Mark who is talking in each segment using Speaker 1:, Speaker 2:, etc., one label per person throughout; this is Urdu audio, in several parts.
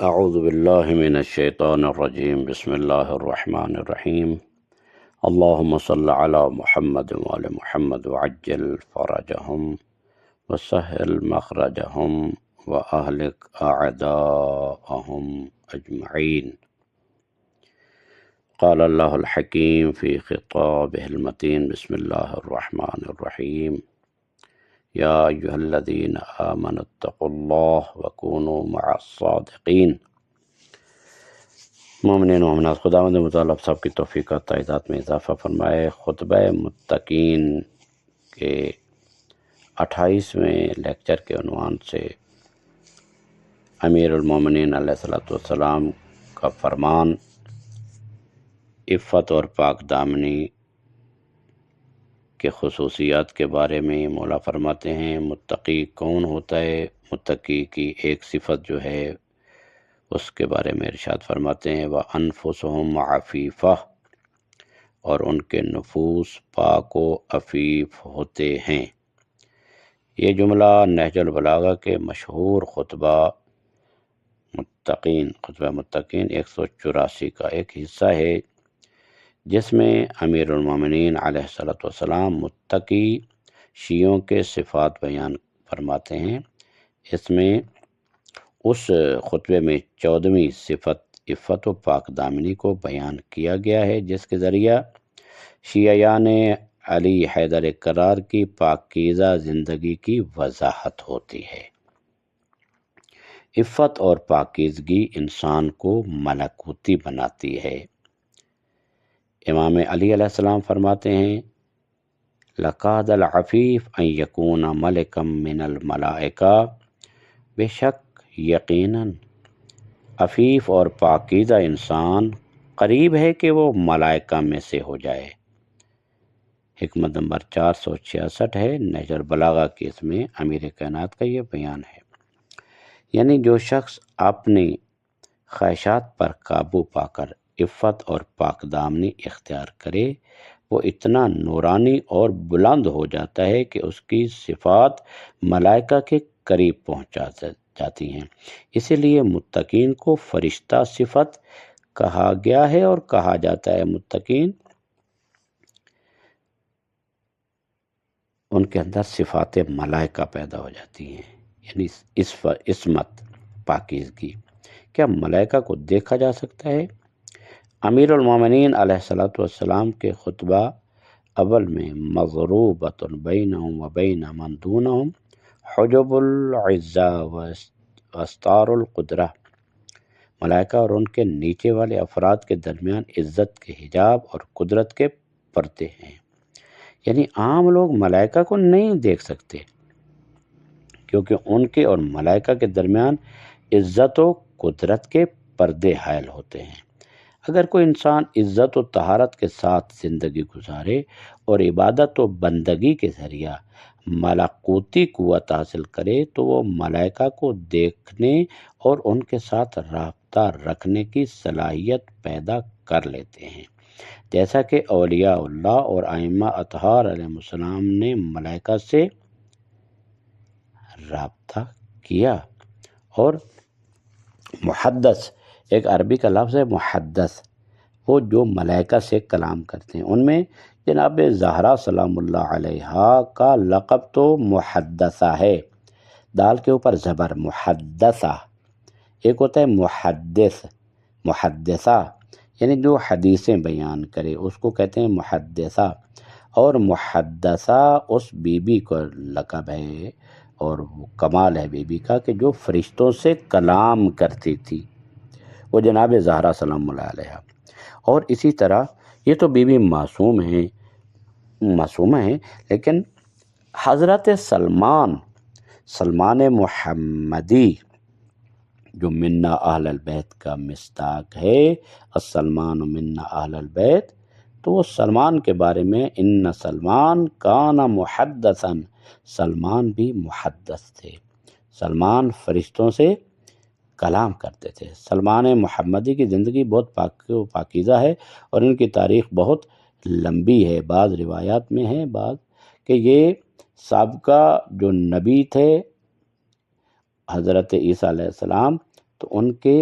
Speaker 1: اعوذ باللہ من الشیطان الرجیم بسم اللہ الرحمن الرحیم اللہم صل علی محمد وعلی محمد وعجل فرجہم وسہل مخرجہم واہلک اعداءہم اجمعین۔ قال اللہ الحکیم فی خطابہ المتین بسم اللہ الرحمن الرحیم یا ایہا الذین آمنوا اتقوا اللہ وکونوا مع الصادقین۔ مومنین و مومنات، خداوند متعال آپ سب کی توفیق و تائیدات میں اضافہ فرمائے۔ خطبہ متقین کے 28ویں لیکچر کے عنوان سے امیر المومنین علیہ السلام کا فرمان عفت اور پاک دامنی کے خصوصیات کے بارے میں مولا فرماتے ہیں متقی کون ہوتا ہے۔ متقی کی ایک صفت جو ہے اس کے بارے میں ارشاد فرماتے ہیں وَأَنفُسُهُمْ عَفِيفَةٌ، اور ان کے نفوس پاک و عفیف ہوتے ہیں۔ یہ جملہ نہج البلاغہ کے مشہور خطبہ متقین 184 کا ایک حصہ ہے، جس میں امیر المومنین علیہ السلام متقی شیعوں کے صفات بیان فرماتے ہیں۔ اس میں اس خطبے میں 14ویں صفت عفت و پاک دامنی کو بیان کیا گیا ہے، جس کے ذریعہ شیعیان علی حیدر کرار کی پاکیزہ زندگی کی وضاحت ہوتی ہے۔ عفت اور پاکیزگی انسان کو ملکوتی بناتی ہے۔ امام علی علیہ السلام فرماتے ہیں لَقَادَ الْعَفِيفُ أَن يَكُونَ مَلِكًا مِّنَ الْمَلَائِكَةِ، بے شک یقیناً عفیف اور پاکیزہ انسان قریب ہے کہ وہ ملائکہ میں سے ہو جائے۔ حکمت نمبر 466 ہے نہج البلاغہ کی، اس میں امیر کائنات کا یہ بیان ہے۔ یعنی جو شخص اپنی خواہشات پر قابو پا کر عفت اور پاک دامنی اختیار کرے، وہ اتنا نورانی اور بلند ہو جاتا ہے کہ اس کی صفات ملائکہ کے قریب پہنچ جاتی ہیں۔ اسی لیے متقین کو فرشتہ صفت کہا گیا ہے اور کہا جاتا ہے۔ متقین ان کے اندر صفات ملائکہ پیدا ہو جاتی ہیں، یعنی عصمت، پاکیزگی۔ کیا ملائکہ کو دیکھا جا سکتا ہے؟ امیر المومنین علیہ السلام کے خطبہ اول میں مضروبۃ بینہم وبین من دونہم حجب العزہ واستار القدرہ، ملائکہ اور ان کے نیچے والے افراد کے درمیان عزت کے حجاب اور قدرت کے پردے ہیں۔ یعنی عام لوگ ملائکہ کو نہیں دیکھ سکتے، کیونکہ ان کے اور ملائکہ کے درمیان عزت و قدرت کے پردے حائل ہوتے ہیں۔ اگر کوئی انسان عزت و طہارت کے ساتھ زندگی گزارے اور عبادت و بندگی کے ذریعہ ملکوتی قوت حاصل کرے تو وہ ملائکہ کو دیکھنے اور ان کے ساتھ رابطہ رکھنے کی صلاحیت پیدا کر لیتے ہیں، جیسا کہ اولیاء اللہ اور ائمہ اطہار علیہ السلام نے ملائکہ سے رابطہ کیا۔ اور محدث، ایک عربی کا لفظ ہے محدث، وہ جو ملائکہ سے کلام کرتے ہیں۔ ان میں جناب زہرا سلام اللہ علیہا کا لقب تو محدثہ ہے، دال کے اوپر زبر، محدثہ۔ ایک ہوتا ہے محدث، محدثہ یعنی جو حدیثیں بیان کرے، اس کو کہتے ہیں محدثہ۔ اور محدثہ اس بی بی کو لقب ہے، اور وہ کمال ہے بی بی کا کہ جو فرشتوں سے کلام کرتی تھی، وہ جناب زہرا سلام اللہ علیہا۔ اور اسی طرح یہ تو بی بی معصومہ ہیں، لیکن حضرت سلمان محمدی جو منا اہل البیت کا مصداق ہے، السلمان منا اہل البیت، تو وہ سلمان کے بارے میں ان سلمان کان محدثا، سلمان بھی محدث تھے، سلمان فرشتوں سے کلام کرتے تھے۔ سلمان محمدی کی زندگی بہت پاکیزہ ہے اور ان کی تاریخ بہت لمبی ہے۔ بعض روایات میں ہے کہ یہ سابقہ جو نبی تھے حضرت عیسیٰ علیہ السلام، تو ان کے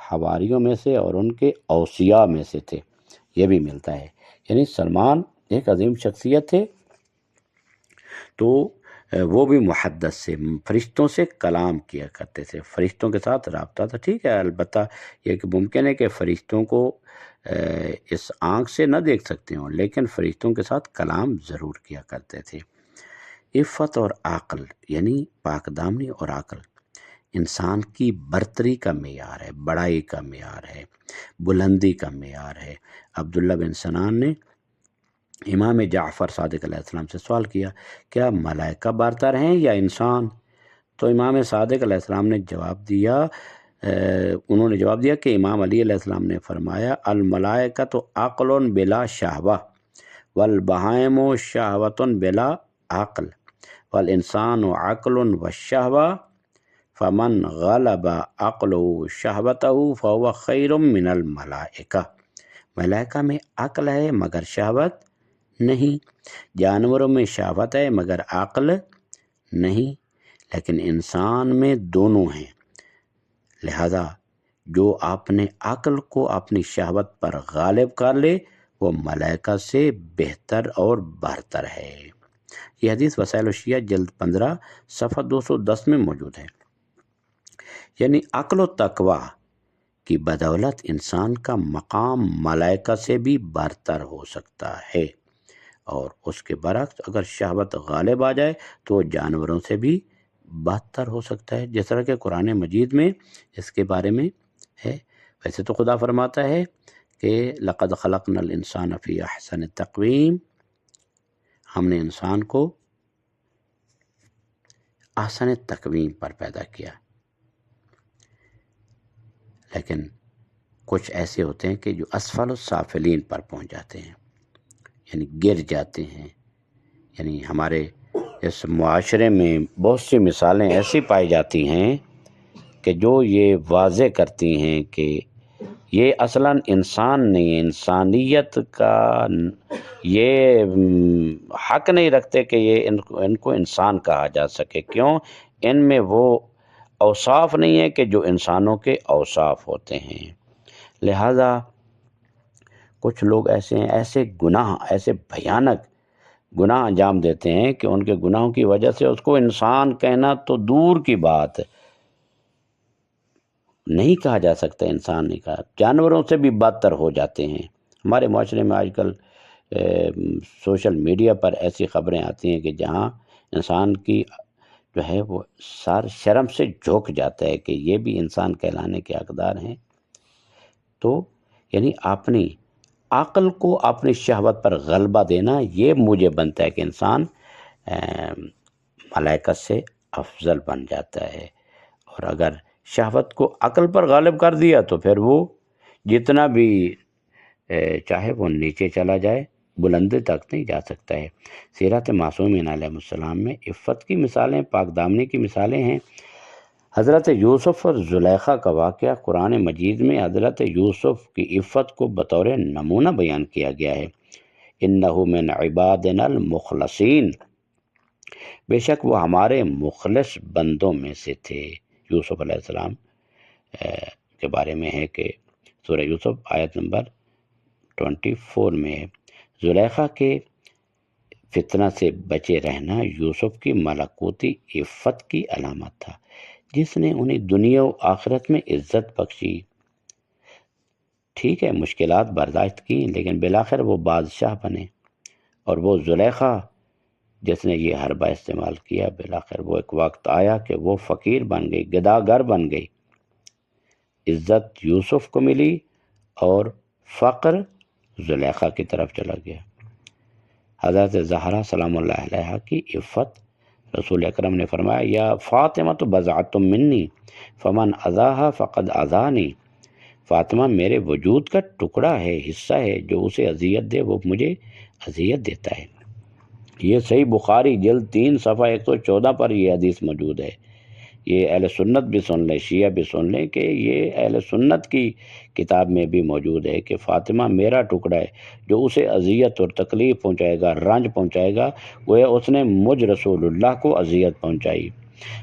Speaker 1: حواریوں میں سے اور ان کے اوصیاء میں سے تھے، یہ بھی ملتا ہے۔ یعنی سلمان ایک عظیم شخصیت تھے، تو وہ بھی محدث سے، فرشتوں سے کلام کیا کرتے تھے، فرشتوں کے ساتھ رابطہ تھا۔ ٹھیک ہے، البتہ یہ کہ ممکن ہے کہ فرشتوں کو اس آنکھ سے نہ دیکھ سکتے ہوں، لیکن فرشتوں کے ساتھ کلام ضرور کیا کرتے تھے۔ عفت اور عقل، یعنی پاک دامنی اور عقل انسان کی برتری کا معیار ہے، بڑائی کا معیار ہے، بلندی کا معیار ہے۔ عبداللہ بن سنان نے امام جعفر صادق علیہ السلام سے سوال کیا، کیا ملائکہ برتر ہیں یا انسان؟ تو امام صادق علیہ السلام نے جواب دیا، انہوں نے جواب دیا کہ امام علی علیہ السلام نے فرمایا، الملائکۃ عقل بلا شہوہ والبہائم شہوۃ بلا عقل والانسان عقل والشہوہ فمن غلب عقلہ شہوتہ فہو خیر من الملائکہ۔ ملائکہ میں عقل ہے مگر شہوت نہیں، جانوروں میں شہوت ہے مگر عقل نہیں، لیکن انسان میں دونوں ہیں۔ لہذا جو اپنے عقل کو اپنی شہوت پر غالب کر لے وہ ملائکہ سے بہتر اور برتر ہے۔ یہ حدیث وسائل الشیعہ جلد 15 صفحہ 210 میں موجود ہے۔ یعنی عقل و تقوی کی بدولت انسان کا مقام ملائکہ سے بھی برتر ہو سکتا ہے، اور اس کے برعکس اگر شہوت غالب آ جائے تو وہ جانوروں سے بھی بدتر ہو سکتا ہے، جس طرح کہ قرآن مجید میں اس کے بارے میں ہے۔ ویسے تو خدا فرماتا ہے کہ لقد خلقنا الانسان فی احسن تقویم، ہم نے انسان کو احسن تقویم پر پیدا کیا، لیکن کچھ ایسے ہوتے ہیں کہ جو اسفل السافلین پر پہنچ جاتے ہیں، یعنی گر جاتے ہیں۔ یعنی ہمارے اس معاشرے میں بہت سی مثالیں ایسی پائی جاتی ہیں کہ جو یہ واضح کرتی ہیں کہ یہ اصلاً انسان نہیں ہے، انسانیت کا یہ حق نہیں رکھتے کہ یہ ان کو انسان کہا جا سکے۔ کیوں؟ ان میں وہ اوصاف نہیں ہے کہ جو انسانوں کے اوصاف ہوتے ہیں۔ لہذا کچھ لوگ ایسے ہیں، ایسے گناہ، ایسے بھیانک گناہ انجام دیتے ہیں کہ ان کے گناہوں کی وجہ سے اس کو انسان کہنا تو دور کی بات، نہیں کہا جا سکتا، انسان نہیں کہا، جانوروں سے بھی بدتر ہو جاتے ہیں۔ ہمارے معاشرے میں آج کل سوشل میڈیا پر ایسی خبریں آتی ہیں کہ جہاں انسان کی جو ہے وہ سر شرم سے جھک جاتا ہے کہ یہ بھی انسان کہلانے کے حقدار ہیں۔ تو یعنی اپنی عقل کو اپنی شہوت پر غلبہ دینا، یہ مجھے بنتا ہے کہ انسان ملائکہ سے افضل بن جاتا ہے۔ اور اگر شہوت کو عقل پر غالب کر دیا تو پھر وہ جتنا بھی چاہے وہ نیچے چلا جائے، بلندی تک نہیں جا سکتا ہے۔ سیرت معصومین علیہ السلام میں عفت کی مثالیں، پاک دامنی کی مثالیں ہیں۔ حضرت یوسف اور زلیخا کا واقعہ قرآن مجید میں حضرت یوسف کی عفت کو بطور نمونہ بیان کیا گیا ہے۔ انہ من عبادنا المخلصین، بے شک وہ ہمارے مخلص بندوں میں سے تھے۔ یوسف علیہ السلام کے بارے میں ہے کہ سورہ یوسف آیت نمبر 24 میں ہے، زلیخا کے فتنہ سے بچے رہنا یوسف کی ملکوتی عفت کی علامت تھا، جس نے انہیں دنیا و آخرت میں عزت بخشی۔ ٹھیک ہے، مشکلات برداشت کی، لیکن بالآخر وہ بادشاہ بنے، اور وہ زلیخا جس نے یہ حربہ استعمال کیا، بالآخر وہ ایک وقت آیا کہ وہ فقیر بن گئی، گداگر بن گئی۔ عزت یوسف کو ملی اور فقر زلیخا کی طرف چلا گیا۔ حضرت زہرا سلام اللہ علیہا کی عفت، رسول اکرم نے فرمایا، یا فاطمہ تو بضعۃ منی فمن اذاہا فقد اذانی، فاطمہ میرے وجود کا ٹکڑا ہے، حصہ ہے، جو اسے اذیت دے وہ مجھے اذیت دیتا ہے۔ یہ صحیح بخاری جلد 3 صفحہ 114 پر یہ حدیث موجود ہے۔ یہ اہل سنت بھی سن لیں، شیعہ بھی سن لیں کہ یہ اہل سنت کی کتاب میں بھی موجود ہے کہ فاطمہ میرا ٹکڑا ہے، جو اسے اذیت اور تکلیف پہنچائے گا، رنج پہنچائے گا، وہ اس نے مجھ رسول اللہ کو اذیت پہنچائی۔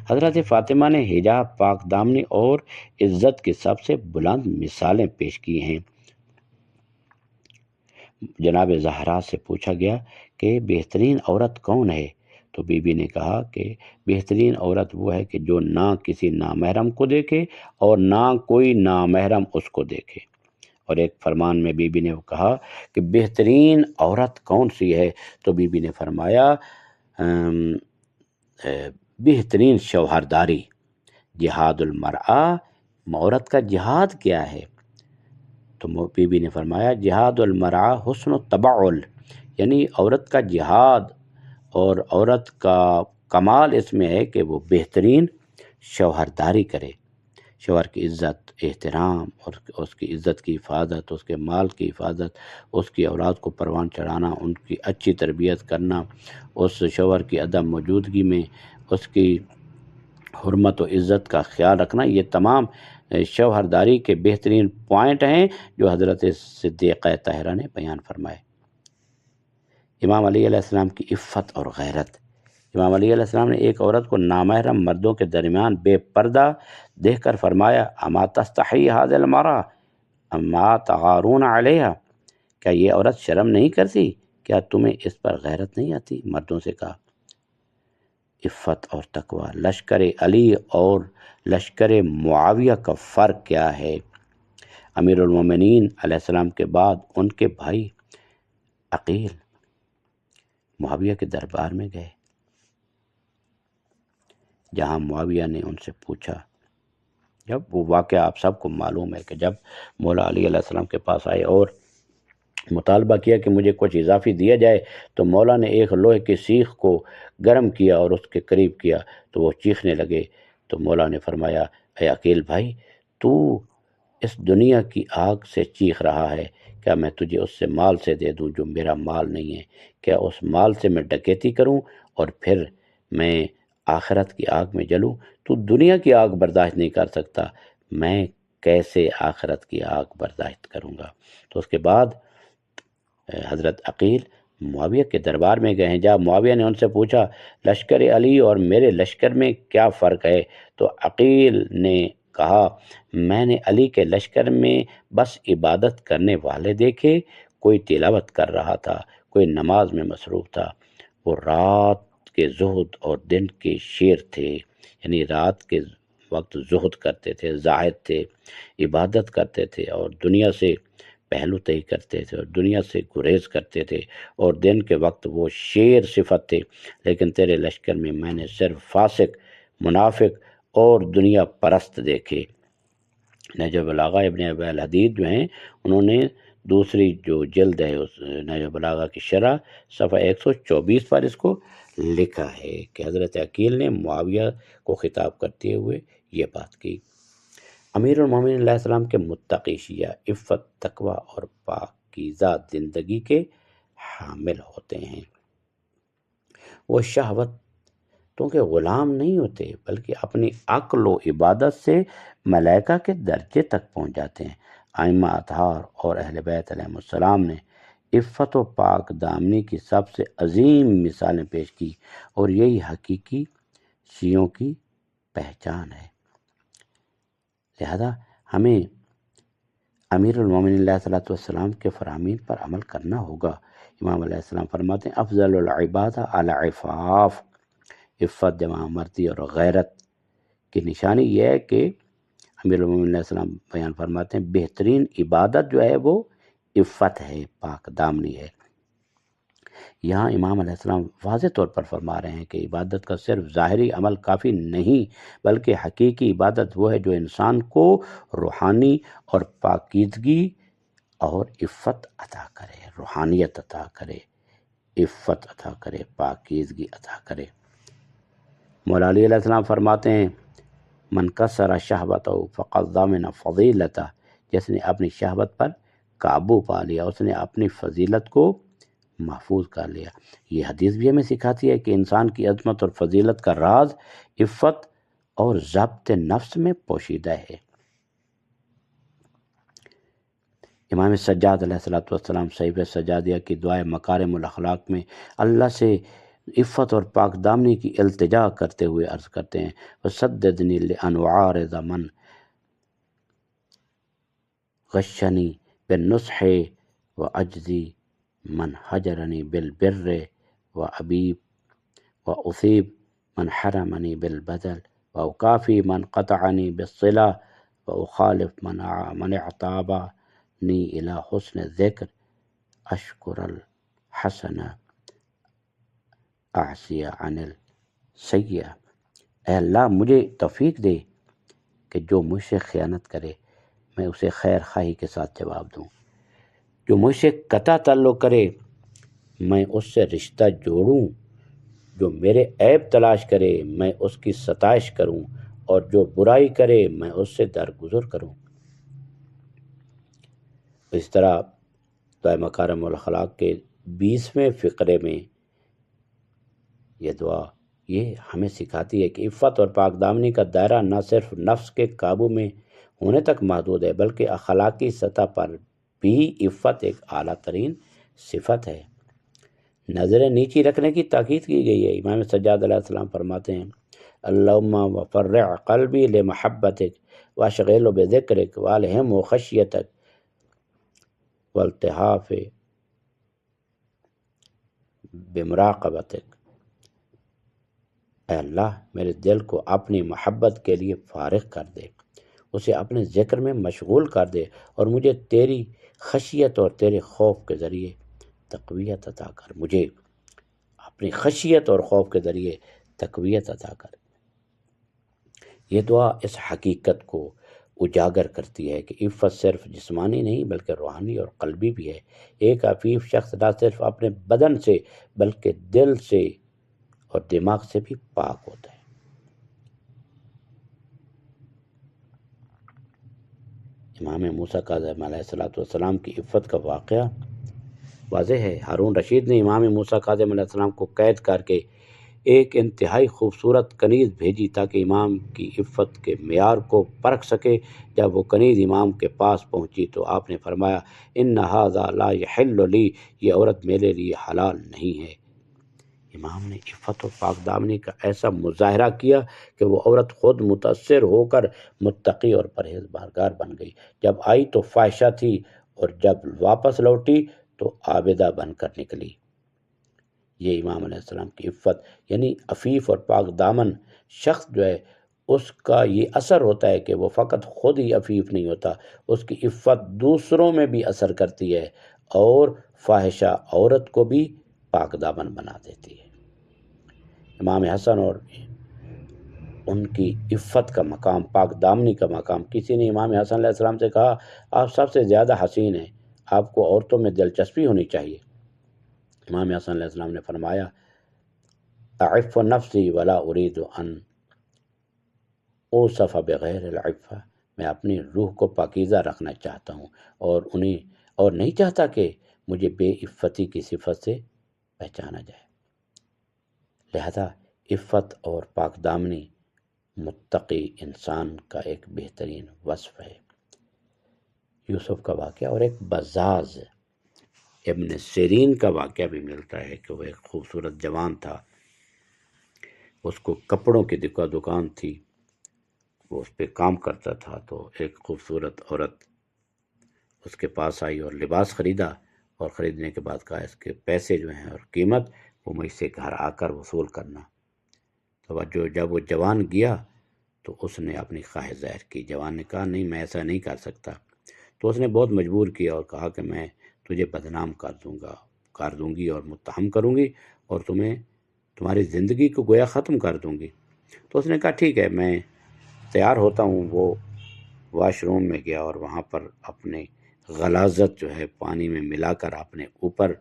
Speaker 1: حضرت فاطمہ نے حجاب، پاک دامنی اور عزت کی سب سے بلند مثالیں پیش کی ہیں۔ جناب زہرا سے پوچھا گیا کہ بہترین عورت کون ہے؟ تو بی بی نے کہا کہ بہترین عورت وہ ہے کہ جو نہ کسی نامحرم کو دیکھے اور نہ کوئی نامحرم اس کو دیکھے۔ اور ایک فرمان میں بی بی نے کہا کہ بہترین عورت کون سی ہے؟ تو بی بی نے فرمایا بہترین شوہرداری، جہاد المرأہ، عورت کا جہاد کیا ہے؟ تو بی بی نے فرمایا جہاد المرأہ حسن التبعل، یعنی عورت کا جہاد اور عورت کا کمال اس میں ہے کہ وہ بہترین شوہرداری کرے، شوہر کی عزت، احترام اور اس کی عزت کی حفاظت، اس کے مال کی حفاظت، اس کی اولاد کو پروان چڑھانا، ان کی اچھی تربیت کرنا، اس شوہر کی عدم موجودگی میں اس کی حرمت و عزت کا خیال رکھنا، یہ تمام شوہرداری کے بہترین پوائنٹ ہیں جو حضرت صدیقہ طاہرہ نے بیان فرمائے۔ امام علی علیہ السلام کی عفت اور غیرت۔ امام علی علیہ السلام نے ایک عورت کو نامحرم مردوں کے درمیان بے پردہ دیکھ کر فرمایا اما تستحی هذه المرأة اما تغارون علیہا، کیا یہ عورت شرم نہیں کرتی؟ کیا تمہیں اس پر غیرت نہیں آتی؟ مردوں سے کہا۔ عفت اور تقوی۔ لشکر علی اور لشکر معاویہ کا فرق کیا ہے؟ امیر المومنین علیہ السلام کے بعد ان کے بھائی عقیل معاویہ کے دربار میں گئے، جہاں معاویہ نے ان سے پوچھا، جب وہ واقعہ آپ سب کو معلوم ہے کہ جب مولا علی علیہ السلام کے پاس آئے اور مطالبہ کیا کہ مجھے کچھ اضافی دیا جائے، تو مولا نے ایک لوہے کی سیخ کو گرم کیا اور اس کے قریب کیا تو وہ چیخنے لگے۔ تو مولا نے فرمایا اے عقیل بھائی، تو اس دنیا کی آگ سے چیخ رہا ہے، کیا میں تجھے اس سے مال سے دے دوں جو میرا مال نہیں ہے؟ کیا اس مال سے میں ڈکیتی کروں اور پھر میں آخرت کی آگ میں جلوں؟ تو دنیا کی آگ برداشت نہیں کر سکتا، میں کیسے آخرت کی آگ برداشت کروں گا؟ تو اس کے بعد حضرت عقیل معاویہ کے دربار میں گئے ہیں، جب معاویہ نے ان سے پوچھا لشکر علی اور میرے لشکر میں کیا فرق ہے؟ تو عقیل نے کہا میں نے علی کے لشکر میں بس عبادت کرنے والے دیکھے، کوئی تلاوت کر رہا تھا، کوئی نماز میں مصروف تھا، وہ رات کے زہد اور دن کے شیر تھے، یعنی رات کے وقت زہد کرتے تھے، زاہد تھے، عبادت کرتے تھے اور دنیا سے پہلو تہی کرتے تھے اور دنیا سے گریز کرتے تھے، اور دن کے وقت وہ شیر صفت تھے۔ لیکن تیرے لشکر میں نے صرف فاسق، منافق اور دنیا پرست دیکھے۔ نہج بلاغہ ابن ابی الحدید جو ہیں، انہوں نے دوسری جو جلد ہے اس نہج بلاغہ کی شرح صفحہ 124 پر اس کو لکھا ہے کہ حضرت عقیل نے معاویہ کو خطاب کرتے ہوئے یہ بات کی۔ امیر المومنین علیہ السلام کے متقی شیعہ عفت، تقوی اور پاکیزہ زندگی کے حامل ہوتے ہیں۔ وہ شہوتوں کے غلام نہیں ہوتے بلکہ اپنی عقل و عبادت سے ملائکہ کے درجے تک پہنچ جاتے ہیں۔ ائمہ اطہار اور اہل بیت علیہ السلام نے عفت و پاک دامنی کی سب سے عظیم مثالیں پیش کی، اور یہی حقیقی شیعوں کی پہچان ہے۔ لہذا ہمیں امیر المومنین علیہ السلام کے فرامین پر عمل کرنا ہوگا۔ امام علیہ السلام فرماتے ہیں افضل العبادہ العفاف، عفت جمع مردی اور غیرت کی نشانی یہ ہے کہ امیر المومنین علیہ السلام بیان فرماتے ہیں بہترین عبادت جو ہے وہ عفت ہے، پاک دامنی ہے۔ یہاں امام علیہ السلام واضح طور پر فرما رہے ہیں کہ عبادت کا صرف ظاہری عمل کافی نہیں، بلکہ حقیقی عبادت وہ ہے جو انسان کو روحانی اور پاکیزگی اور عفت عطا کرے، روحانیت عطا کرے، عفت عطا کرے، پاکیزگی عطا کرے۔ مولا علی علیہ السلام فرماتے ہیں من کسر شہوتہ فقد ضمن فضیلتہ، جس نے اپنی شہوت پر قابو پا لیا اس نے اپنی فضیلت کو محفوظ کر لیا۔ یہ حدیث بھی ہمیں سکھاتی ہے کہ انسان کی عظمت اور فضیلت کا راز عفت اور ضبط نفس میں پوشیدہ ہے۔ امام سجاد علیہ السلام صحیفہ سجادیہ کی دعائے مکارم الاخلاق میں اللہ سے عفت اور پاک دامنی کی التجا کرتے ہوئے عرض کرتے ہیں وسددنی لان اعارض من غشنی بالنصح واجزی من حجرنی بالبر وابیب واصیب من حرمنی بالبذل واکافی من قطعنی بالصلہ واخالف من اعتابنی الی حسن الذکر اشکر الحسن اعصی عن السیئہ۔ اے اللہ مجھے توفیق دے کہ جو مجھ سے خیانت کرے میں اسے خیر خواہی کے ساتھ جواب دوں، جو مجھ سے قطع تعلق کرے میں اس سے رشتہ جوڑوں، جو میرے عیب تلاش کرے میں اس کی ستائش کروں، اور جو برائی کرے میں اس سے درگزر کروں۔ اس طرح دعائے مکارم الاخلاق کے 20ویں فقرے میں یہ دعا یہ ہمیں سکھاتی ہے کہ عفت اور پاک دامنی کا دائرہ نہ صرف نفس کے قابو میں ہونے تک محدود ہے بلکہ اخلاقی سطح پر بھی عفت ایک اعلیٰ ترین صفت ہے۔ نظریں نیچی رکھنے کی تاکید کی گئی ہے۔ امام سجاد علیہ السلام فرماتے ہیں اللہم وفرع قلبی لمحبتک واشغلہ بذکرک والہم خشیتک والتحاف بمراقبتک۔ اے اللہ میرے دل کو اپنی محبت کے لیے فارغ کر دے، اسے اپنے ذکر میں مشغول کر دے، اور مجھے تیری خشیت اور تیرے خوف کے ذریعے تقویت عطا کر، مجھے اپنی خشیت اور خوف کے ذریعے تقویت عطا کر۔ یہ دعا اس حقیقت کو اجاگر کرتی ہے کہ عفت صرف جسمانی نہیں بلکہ روحانی اور قلبی بھی ہے۔ ایک عفیف شخص نہ صرف اپنے بدن سے بلکہ دل سے اور دماغ سے بھی پاک ہوتا ہے۔ امام موسیٰ کاظم علیہ السلام کی عفت کا واقعہ واضح ہے۔ ہارون رشید نے امام موسیٰ کاظم علیہ السلام کو قید کر کے ایک انتہائی خوبصورت کنیز بھیجی تاکہ امام کی عفت کے معیار کو پرکھ سکے۔ جب وہ کنیز امام کے پاس پہنچی تو آپ نے فرمایا ان ھذا لا یحل لی، یہ عورت میرے لیے حلال نہیں ہے۔ امام نے عفت و پاک دامنی کا ایسا مظاہرہ کیا کہ وہ عورت خود متاثر ہو کر متقی اور پرہیزگار بن گئی۔ جب آئی تو فاحشہ تھی اور جب واپس لوٹی تو عابدہ بن کر نکلی۔ یہ امام علیہ السلام کی عفت، یعنی عفیف اور پاک دامن شخص جو ہے اس کا یہ اثر ہوتا ہے کہ وہ فقط خود ہی عفیف نہیں ہوتا، اس کی عفت دوسروں میں بھی اثر کرتی ہے اور فاحشہ عورت کو بھی پاک دامن بنا دیتی ہے۔ امام حسن اور ان کی عفت کا مقام، پاک دامنی کا مقام، کسی نے امام حسن علیہ السلام سے کہا آپ سب سے زیادہ حسین ہیں، آپ کو عورتوں میں دلچسپی ہونی چاہیے۔ امام حسن علیہ السلام نے فرمایا اعف نفسی ولا ارید ان اوصف بغیر العفہ، میں اپنی روح کو پاکیزہ رکھنا چاہتا ہوں اور نہیں چاہتا کہ مجھے بے عفتی کی صفت سے پہچانا جائے۔ لہذا عفت اور پاک دامنی متقی انسان کا ایک بہترین وصف ہے۔ یوسف کا واقعہ اور ایک بزاز ابن سیرین کا واقعہ بھی ملتا ہے کہ وہ ایک خوبصورت جوان تھا، اس کو کپڑوں کی دکان تھی، وہ اس پہ کام کرتا تھا۔ تو ایک خوبصورت عورت اس کے پاس آئی اور لباس خریدا، اور خریدنے کے بعد کہا اس کے پیسے جو ہیں اور قیمت وہ مجھ سے گھر آ کر وصول کرنا۔ تو جب وہ جوان گیا تو اس نے اپنی خواہش ظاہر کی۔ جوان نے کہا نہیں میں ایسا نہیں کر سکتا۔ تو اس نے بہت مجبور کیا اور کہا کہ میں تجھے بدنام کر دوں گی اور متہم کروں گی اور تمہاری زندگی کو گویا ختم کر دوں گی۔ تو اس نے کہا ٹھیک ہے میں تیار ہوتا ہوں۔ وہ واش روم میں گیا اور وہاں پر اپنے غلاظت جو ہے پانی میں ملا کر اپنے اوپر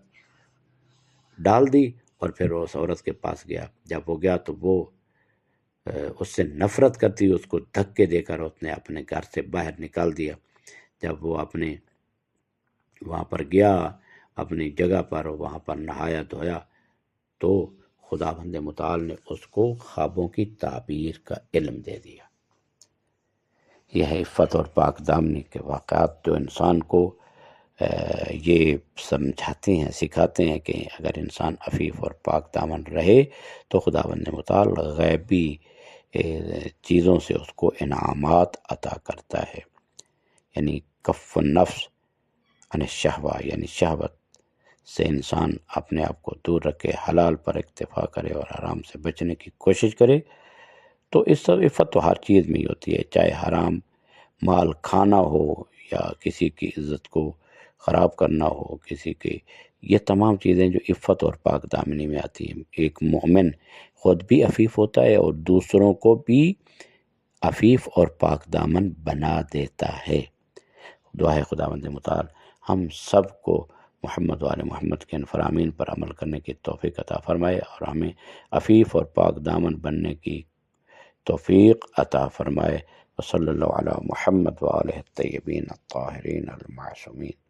Speaker 1: ڈال دی، اور پھر اس عورت کے پاس گیا۔ جب وہ گیا تو وہ اس سے نفرت کرتی، اس کو دھکے دے کر اس نے اپنے گھر سے باہر نکال دیا۔ جب وہ اپنے وہاں پر گیا اپنی جگہ پر، وہاں پر نہایا دھویا تو خداوند متعال نے اس کو خوابوں کی تعبیر کا علم دے دیا۔ یہ ہے عفت اور پاک دامنی کے واقعات جو انسان کو یہ سمجھاتے ہیں، سکھاتے ہیں کہ اگر انسان عفیف اور پاک دامن رہے تو خداوند متعال غیبی چیزوں سے اس کو انعامات عطا کرتا ہے، یعنی کف النفس عن الشہوہ، یعنی شہوت سے انسان اپنے آپ کو دور رکھے، حلال پر اکتفا کرے اور حرام سے بچنے کی کوشش کرے، تو اس سے عفت تو ہر چیز میں ہی ہوتی ہے، چاہے حرام مال کھانا ہو یا کسی کی عزت کو خراب کرنا ہو، کسی کے، یہ تمام چیزیں جو عفت اور پاک دامنی میں آتی ہیں۔ ایک مومن خود بھی عفیف ہوتا ہے اور دوسروں کو بھی عفیف اور پاک دامن بنا دیتا ہے۔ دعا ہے خداوند متعال ہم سب کو محمد و آل محمد کے ان فرامین پر عمل کرنے کی توفیق عطا فرمائے اور ہمیں عفیف اور پاک دامن بننے کی توفیق عطا فرمائے۔ وصلی اللہ علی محمد و آلہ الطیبین الطاہرین المعصومین۔